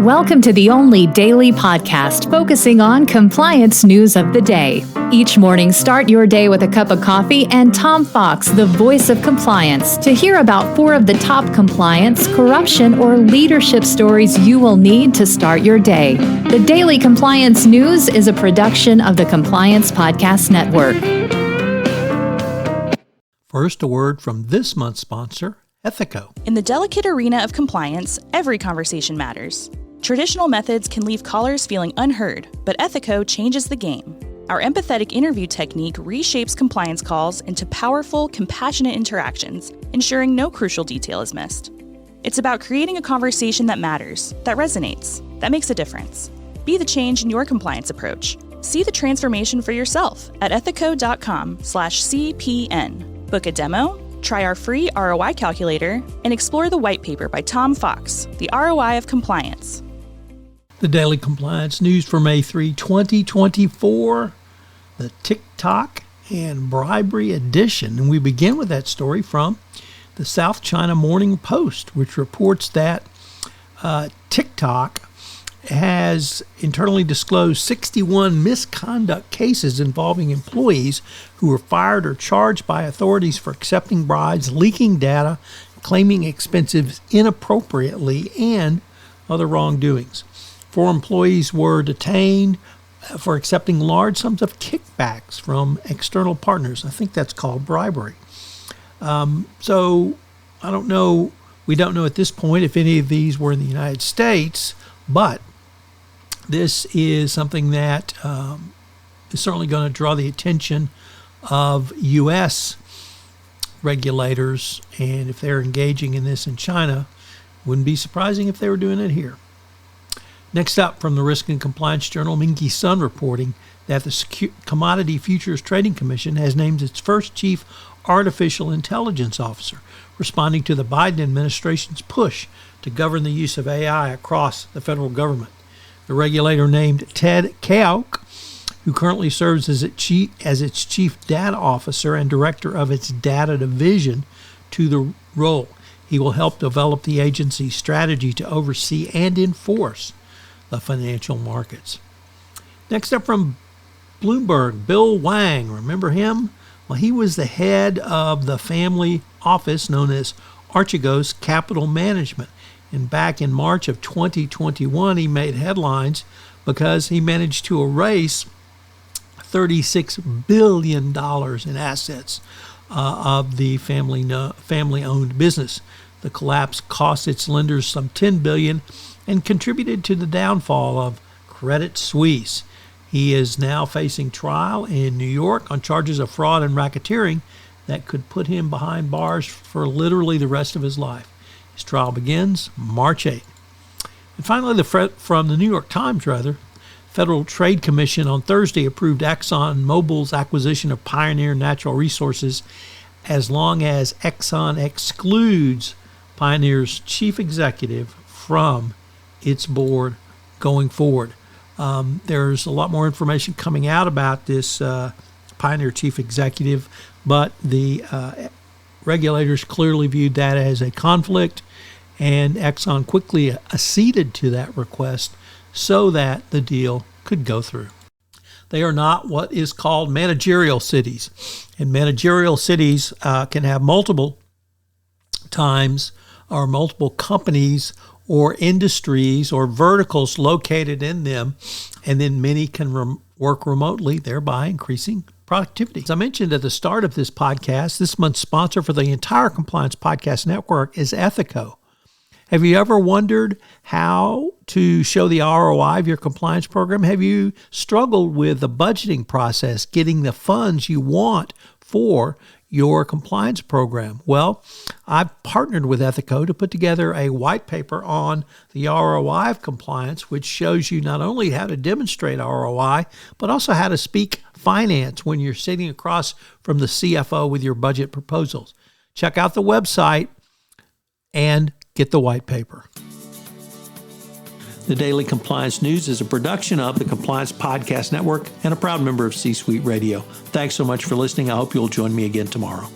Welcome to the only daily podcast focusing on compliance news of the day. Each morning, start your day with a cup of coffee and Tom Fox, the voice of compliance, to hear about 4 of the top compliance, corruption, or leadership stories you will need to start your day. The Daily Compliance News is a production of the Compliance Podcast Network. First, a word from this month's sponsor, Ethico. In the delicate arena of compliance, every conversation matters. Traditional methods can leave callers feeling unheard, but Ethico changes the game. Our empathetic interview technique reshapes compliance calls into powerful, compassionate interactions, ensuring no crucial detail is missed. It's about creating a conversation that matters, that resonates, that makes a difference. Be the change in your compliance approach. See the transformation for yourself at ethico.com/CPN. Book a demo, try our free ROI calculator, and explore the white paper by Tom Fox, The ROI of Compliance. The Daily Compliance News for May 3, 2024, the TikTok and Bribery edition. And we begin with that story from the South China Morning Post, which reports that TikTok has internally disclosed 61 misconduct cases involving employees who were fired or charged by authorities for accepting bribes, leaking data, claiming expenses inappropriately, and other wrongdoings. 4 employees were detained for accepting large sums of kickbacks from external partners. I think that's called bribery. So I don't know. We don't know at this point if any of these were in the United States, but this is something that is certainly going to draw the attention of U.S. regulators. And if they're engaging in this in China, wouldn't be surprising if they were doing it here. Next up, from the Risk and Compliance Journal, Minky Sun reporting that the Commodity Futures Trading Commission has named its first chief artificial intelligence officer, responding to the Biden administration's push to govern the use of AI across the federal government. The regulator named Ted Kauk, who currently serves as its chief data officer and director of its data division, to the role. He will help develop the agency's strategy to oversee and enforce the financial markets. Next up from Bloomberg, Bill Hwang. Remember him? Well, he was the head of the family office known as Archegos Capital Management. And back in March of 2021, he made headlines because he managed to erase $36 billion in assets of the family-owned business. The collapse cost its lenders some $10 billion and contributed to the downfall of Credit Suisse. He is now facing trial in New York on charges of fraud and racketeering that could put him behind bars for literally the rest of his life. His trial begins March 8th. And finally, from the New York Times, Federal Trade Commission on Thursday approved Exxon Mobil's acquisition of Pioneer Natural Resources as long as Exxon excludes Pioneer's chief executive from its board going forward. There's a lot more information coming out about this Pioneer chief executive, but the regulators clearly viewed that as a conflict, and Exxon quickly acceded to that request so that the deal could go through. They are not what is called managerial cities, and managerial cities can have multiple times or multiple companies or industries or verticals located in them, and then many can work remotely, thereby increasing productivity. As I mentioned at the start of this podcast, this month's sponsor for the entire Compliance Podcast Network is Ethico. Have you ever wondered how to show the ROI of your compliance program? Have you struggled with the budgeting process, getting the funds you want for your compliance program? Well, I've partnered with Ethico to put together a white paper on the ROI of compliance, which shows you not only how to demonstrate ROI, but also how to speak finance when you're sitting across from the CFO with your budget proposals. Check out the website and get the white paper. The Daily Compliance News is a production of the Compliance Podcast Network and a proud member of C-Suite Radio. Thanks so much for listening. I hope you'll join me again tomorrow.